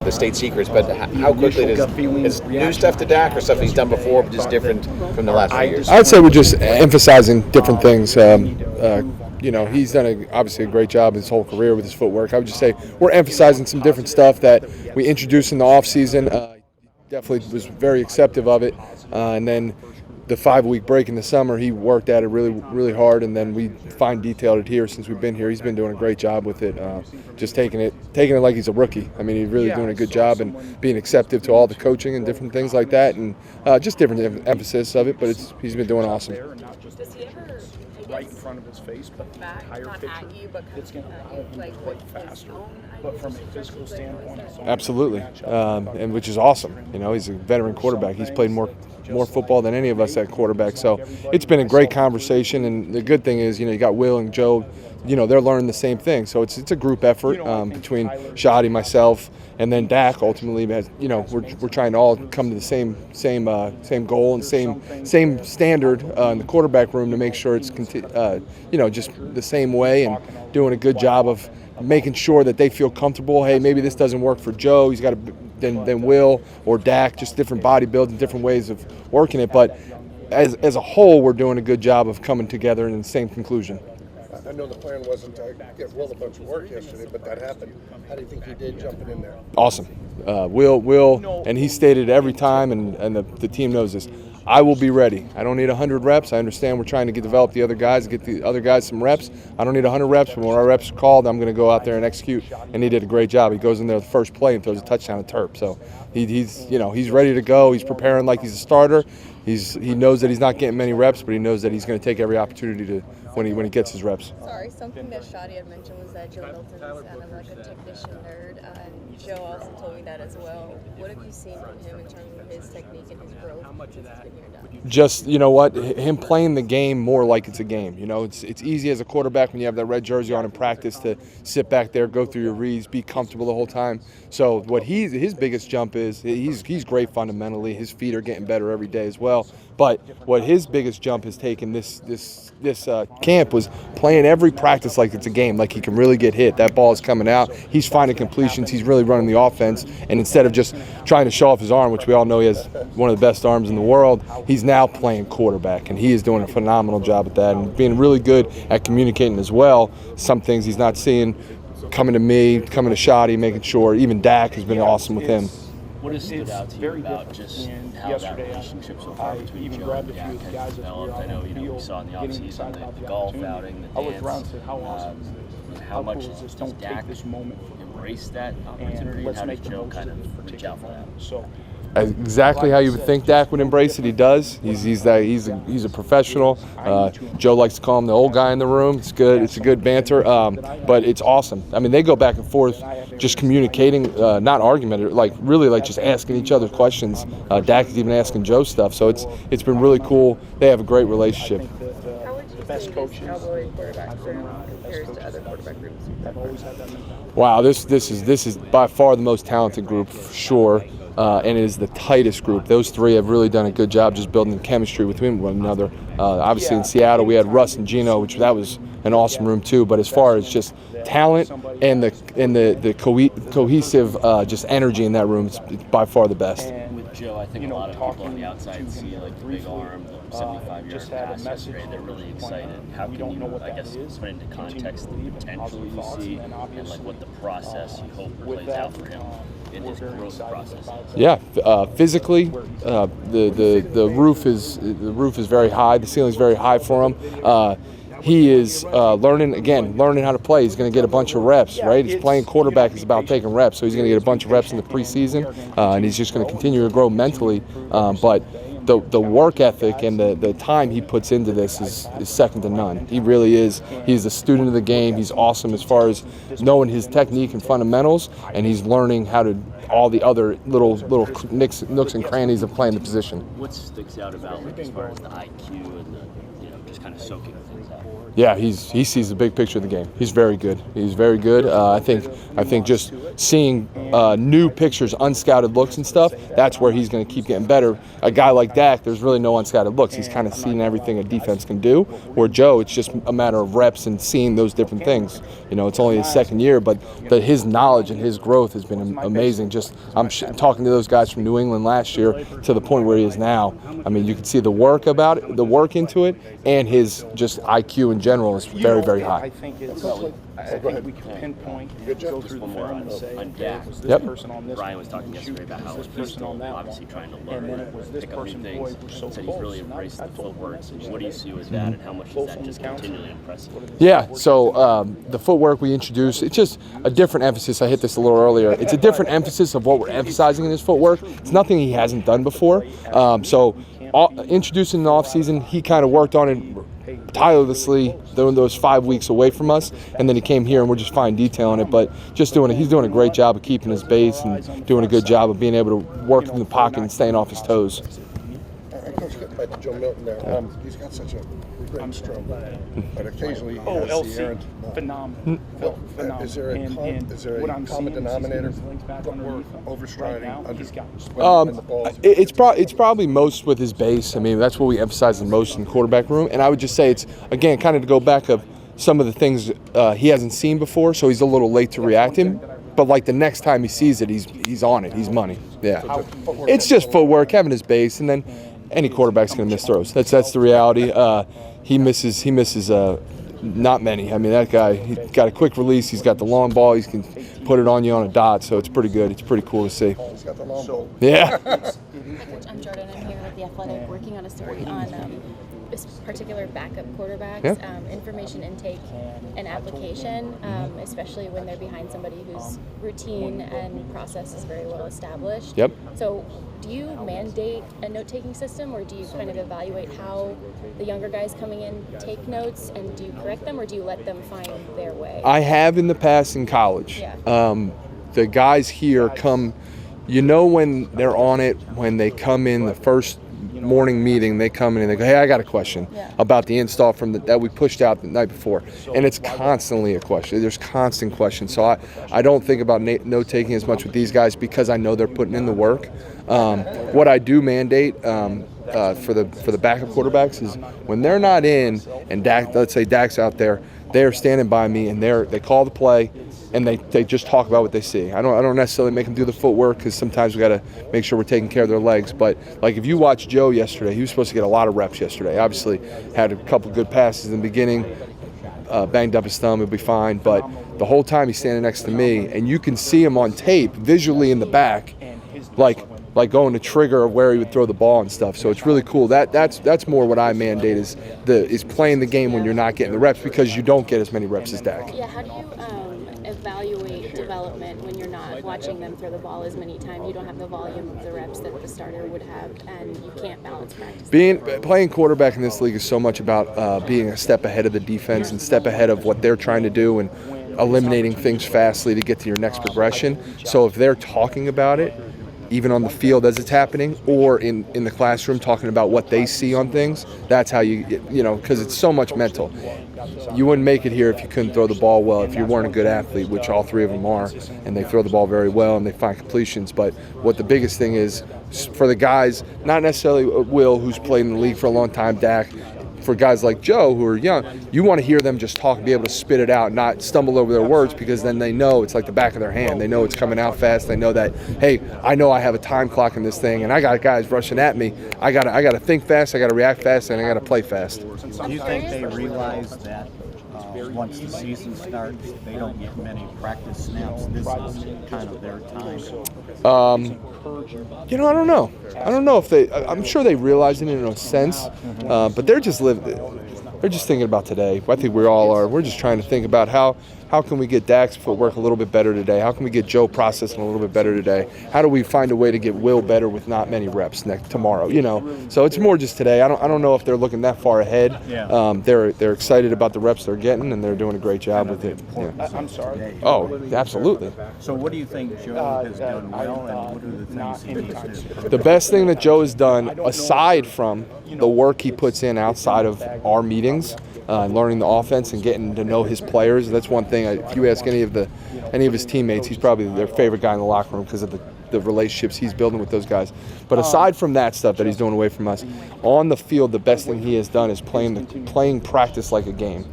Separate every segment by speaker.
Speaker 1: the state secrets, but how quickly is new stuff to Dak or stuff he's done before, but just different from the last few years?
Speaker 2: I'd say we're just emphasizing different things. He's done obviously a great job his whole career with his footwork. I would just say we're emphasizing some different stuff that we introduced in the off season. Definitely was very accepting of it, and then the 5-week break in the summer, he worked at it really, really hard, and then we fine detailed it here since we've been here. He's been doing a great job with it, just taking it like he's a rookie. I mean, he's really doing a good job and being accepting to all the coaching and different things like that, and just different emphasis of it. But he's been doing awesome.
Speaker 3: Does he ever
Speaker 4: right in front of his face, but
Speaker 3: back,
Speaker 4: higher
Speaker 3: not
Speaker 4: picture,
Speaker 3: at you, but
Speaker 4: it's going to allow him
Speaker 3: like
Speaker 4: to play faster. But from a physical standpoint, it's
Speaker 2: Absolutely, and which is awesome. He's a veteran quarterback. He's played more football than any of us at quarterback. So it's been a great conversation, and the good thing is, you got Will and Joe. They're learning the same thing. So it's a group effort between Shadi, myself, and then Dak. Ultimately, we're trying to all come to the same goal and same standard in the quarterback room to make sure it's just the same way, and doing a good job of making sure that they feel comfortable. Hey, maybe this doesn't work for Joe. He's got than Will or Dak, just different body builds and different ways of working it. But as a whole, we're doing a good job of coming together in the same conclusion.
Speaker 5: I know the plan wasn't to get Will a bunch of work yesterday, but that happened. How do you think he did jumping in there?
Speaker 2: Awesome. Will, and he stated every time, and the team knows this, I will be ready. I don't need 100 reps. I understand we're trying to develop the other guys, get the other guys some reps. I don't need 100 reps, but when our reps are called, I'm going to go out there and execute. And he did a great job. He goes in there the first play and throws a touchdown to Terp. So he's ready to go. He's preparing like he's a starter. He knows that he's not getting many reps, but he knows that he's going to take every opportunity to when he gets his reps.
Speaker 3: Sorry, something that Shadi had mentioned was that Joe Milton is kind of like a technician nerd, and Joe also told me that as well. What have you seen from him in terms of his technique and his growth since he's been here now?
Speaker 2: Just, him playing the game more like it's a game. It's easy as a quarterback when you have that red jersey on in practice to sit back there, go through your reads, be comfortable the whole time. So what his biggest jump is, he's great fundamentally. His feet are getting better every day as well. But what his biggest jump has taken this camp was playing every practice like it's a game, like he can really get hit. That ball is coming out. He's finding completions. He's really running the offense. And instead of just trying to show off his arm, which we all know he has one of the best arms in the world, he's now playing quarterback. And he is doing a phenomenal job at that and being really good at communicating as well. Some things he's not seeing coming to me, coming to Shadi, making sure. Even Dak has been awesome with him.
Speaker 6: What has stood out to you about just how that relationship so far between Joe and Dak has developed? I know, we saw in the offseason the golf outing, the dance. How much does Dak embrace that opportunity, and how does Joe kind of reach out for that?
Speaker 2: Exactly how you would think Dak would embrace it. He does. He's a professional. Joe likes to call him the old guy in the room. It's good. It's a good banter. But it's awesome. I mean, they go back and forth, just communicating, not argument, really just asking each other questions. Dak is even asking Joe stuff. So it's been really cool. They have a great relationship.
Speaker 3: How would you say this Cowboy quarterback room compares to other quarterback rooms?
Speaker 2: Wow, this is by far the most talented group for sure. And it is the tightest group. Those three have really done a good job just building chemistry between one another. Obviously in Seattle we had Russ and Gino, which that was an awesome room too. But as far as just talent and the cohesive just energy in that room, it's by far the best.
Speaker 6: With Joe, I think a lot of people on the outside see the big arm, the 75-yard pass yesterday. They're really excited. How can you, I guess, put into context the potential you see and what the process you hope plays out for him in his growth process?
Speaker 2: Yeah, physically, the roof is very high. The ceiling is very high for him. He is learning how to play. He's going to get a bunch of reps, right? He's playing quarterback is about taking reps, so he's going to get a bunch of reps in the preseason, and he's just going to continue to grow mentally. But the work ethic and the time he puts into this is second to none. He really is. He's a student of the game. He's awesome as far as knowing his technique and fundamentals, and he's learning how to all the other little nooks and crannies of playing the position.
Speaker 6: What sticks out about as far as the IQ and the just kind of soaking things out?
Speaker 2: Yeah, he sees the big picture of the game. He's very good. He's very good. I think just seeing new pictures, unscouted looks and stuff, that's where he's going to keep getting better. A guy like Dak, there's really no unscouted looks. He's kind of seen everything a defense can do. Where Joe, it's just a matter of reps and seeing those different things. You know, it's only his second year, but his knowledge and his growth has been amazing. Just I'm talking to those guys from New England last year to the point where he is now. I mean, you can see the work about it, the work into it, and his just IQ in general is very, very high.
Speaker 4: I think we can pinpoint, go through the film and say,
Speaker 6: on Dak.
Speaker 4: was this person on this
Speaker 6: Brian was talking yesterday about how he's still obviously trying to learn
Speaker 4: and then it was this
Speaker 6: pick up new
Speaker 4: person,
Speaker 6: things.
Speaker 4: boy, we're so
Speaker 6: Said he's really
Speaker 4: close.
Speaker 6: embraced the footwork. What do you see with that, and how much is that just continually impressive?
Speaker 2: Yeah, so the footwork we introduced, it's just a different emphasis. I hit this a little earlier. It's a different emphasis of what we're emphasizing in his footwork. It's nothing he hasn't done before. So introducing in the offseason, he kind of worked on it tirelessly during those 5 weeks away from us, and then he came here and we're just fine detailing it, but just he's doing a great job of keeping his base and doing a good job of being able to work in the pocket and staying off his toes.
Speaker 5: Coach, getting back to Joe Milton there, he's got such a great stroke, but occasionally he has the
Speaker 4: LC,
Speaker 5: errant.
Speaker 4: phenomenal. Phenomenal.
Speaker 5: Is there a common denominator? Overstriding,
Speaker 2: It's probably most with his base. I mean, that's what we emphasize the most in the quarterback room, and I would just say it's, again, kind of to go back of some of the things he hasn't seen before, so he's a little late to react him. But like the next time he sees it, he's on it. He's money. Yeah, it's just footwork, having his base, and then any quarterback's going to miss throws. That's the reality. He misses not many. I mean, that guy, he's got a quick release. He's got the long ball. He can put it on you on a dot. So it's pretty good. It's pretty cool to see.
Speaker 5: He's got the long ball.
Speaker 2: Yeah.
Speaker 3: Coach, I'm Jordan. I'm here at The Athletic working on a story on this particular backup quarterbacks, information intake and application, especially when they're behind somebody whose routine and process is very well established.
Speaker 2: Yep.
Speaker 3: So do you mandate a note-taking system, or do you kind of evaluate how the younger guys coming in take notes, and do you correct them, or do you let them find their way?
Speaker 2: I have in the past in college.
Speaker 3: Yeah.
Speaker 2: The guys here come, you know, when they're on it, when they come in the first morning meeting, they come in and they go, hey, I got a question about the install that we pushed out the night before. And it's constantly a question. There's constant questions. So I don't think about note-taking as much with these guys because I know they're putting in the work. What I do mandate for the backup quarterbacks is when they're not in and Dak, let's say Dak's out there, they're standing by me and they call the play and they just talk about what they see. I don't necessarily make them do the footwork because sometimes we got to make sure we're taking care of their legs. But like if you watch Joe yesterday, he was supposed to get a lot of reps yesterday. Obviously had a couple good passes in the beginning, banged up his thumb, it'll be fine. But the whole time he's standing next to me, and you can see him on tape visually in the back, like going to trigger where he would throw the ball and stuff. So it's really cool. That's more what I mandate is playing the game when you're not getting the reps because you don't get as many reps as Dak.
Speaker 3: Yeah, how do you evaluate development when you're not watching them throw the ball as many times? You don't have the volume of the reps that the starter would have, and you can't balance practice.
Speaker 2: Playing quarterback in this league is so much about being a step ahead of the defense and step ahead of what they're trying to do and eliminating things fastly to get to your next progression. So if they're talking about it, even on the field as it's happening, or in the classroom talking about what they see on things, that's how you know, because it's so much mental. You wouldn't make it here if you couldn't throw the ball well, if you weren't a good athlete, which all three of them are, and they throw the ball very well and they find completions. But what the biggest thing is for the guys, not necessarily Will, who's played in the league for a long time, Dak, for guys like Joe who are young, you want to hear them just talk and be able to spit it out, not stumble over their words, because then they know it's like the back of their hand. They know it's coming out fast. They know that, hey, I know I have a time clock in this thing, and I got guys rushing at me. I gotta think fast, I gotta react fast, and I gotta play fast.
Speaker 7: Do you think they realize that once the season starts, they don't get many practice snaps? This is kind of their time.
Speaker 2: You know, I don't know. I don't know if they. I'm sure they realize it in a sense, but they're just They're just thinking about today. I think we all are. We're just trying to think about how can we get Dak's footwork a little bit better today? How can we get Joe processing a little bit better today? How do we find a way to get Will better with not many reps tomorrow? You know, so it's more just today. I don't know if they're looking that far ahead.
Speaker 7: Yeah.
Speaker 2: They're excited about the reps they're getting, and they're doing a great job with it. Yeah.
Speaker 4: I'm sorry.
Speaker 2: Oh, absolutely.
Speaker 7: So what do you think Joe has done well, and what are the things he needs to do?
Speaker 2: The best thing that Joe has done, aside from the work he puts in outside of our meetings, learning the offense and getting to know his players. That's one thing. If you ask any of his teammates, he's probably their favorite guy in the locker room because of the relationships he's building with those guys. But aside from that stuff that he's doing away from us, on the field, the best thing he has done is playing practice like a game.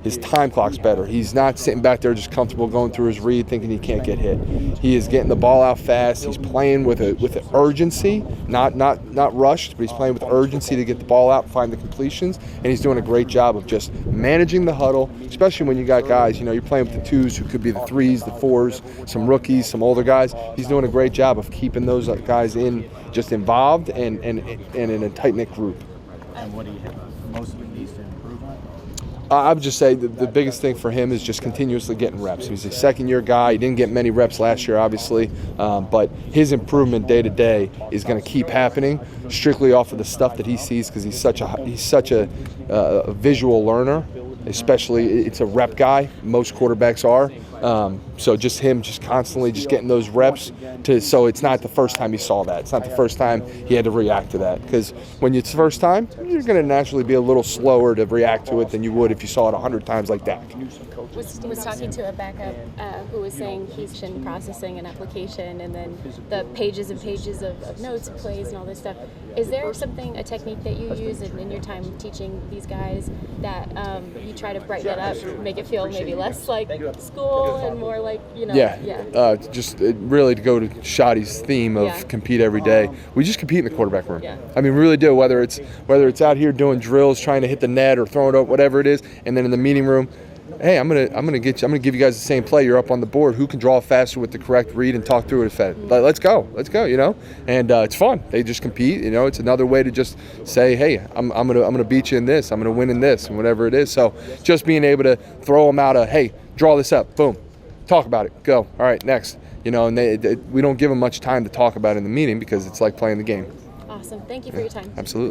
Speaker 2: His time clock's better. He's not sitting back there just comfortable going through his read thinking he can't get hit. He is getting the ball out fast. He's playing with an urgency, not rushed, but he's playing with urgency to get the ball out, find the completions, and he's doing a great job of just managing the huddle, especially when you got guys, you're playing with the twos who could be the threes, the fours, some rookies, some older guys. He's doing a great job of keeping those guys just involved and in a tight-knit group.
Speaker 7: And what do you have most of it needs to improve on?
Speaker 2: I would just say the biggest thing for him is just continuously getting reps. He's a second-year guy. He didn't get many reps last year, obviously, but his improvement day to day is going to keep happening strictly off of the stuff that he sees because he's such a visual learner. Especially, it's a rep guy. Most quarterbacks are. So just him, just constantly just getting those reps. So it's not the first time he saw that. It's not the first time he had to react to that. Because when it's the first time, you're going to naturally be a little slower to react to it than you would if you saw it 100 times like Dak.
Speaker 3: Was talking to a backup who was saying he's been processing an application and then the pages and pages of notes and plays and all this stuff. Is there a technique that you use in your time teaching these guys that you try to brighten it up, make it feel maybe less like school and more like,
Speaker 2: just really to go to Shotty's theme of compete every day. We just compete in the quarterback room.
Speaker 3: Yeah.
Speaker 2: I mean, we really do, whether it's out here doing drills, trying to hit the net or throwing it up, whatever it is, and then in the meeting room, hey, I'm gonna give you guys the same play. You're up on the board. Who can draw faster with the correct read and talk through it? Let's go, And it's fun. They just compete. It's another way to just say, hey, I'm gonna beat you in this. I'm gonna win in this, and whatever it is. So just being able to throw them out hey, draw this up, boom, talk about it, go. All right, next. And we don't give them much time to talk about it in the meeting because it's like playing the game.
Speaker 3: Awesome. Thank you for your time.
Speaker 2: Absolutely.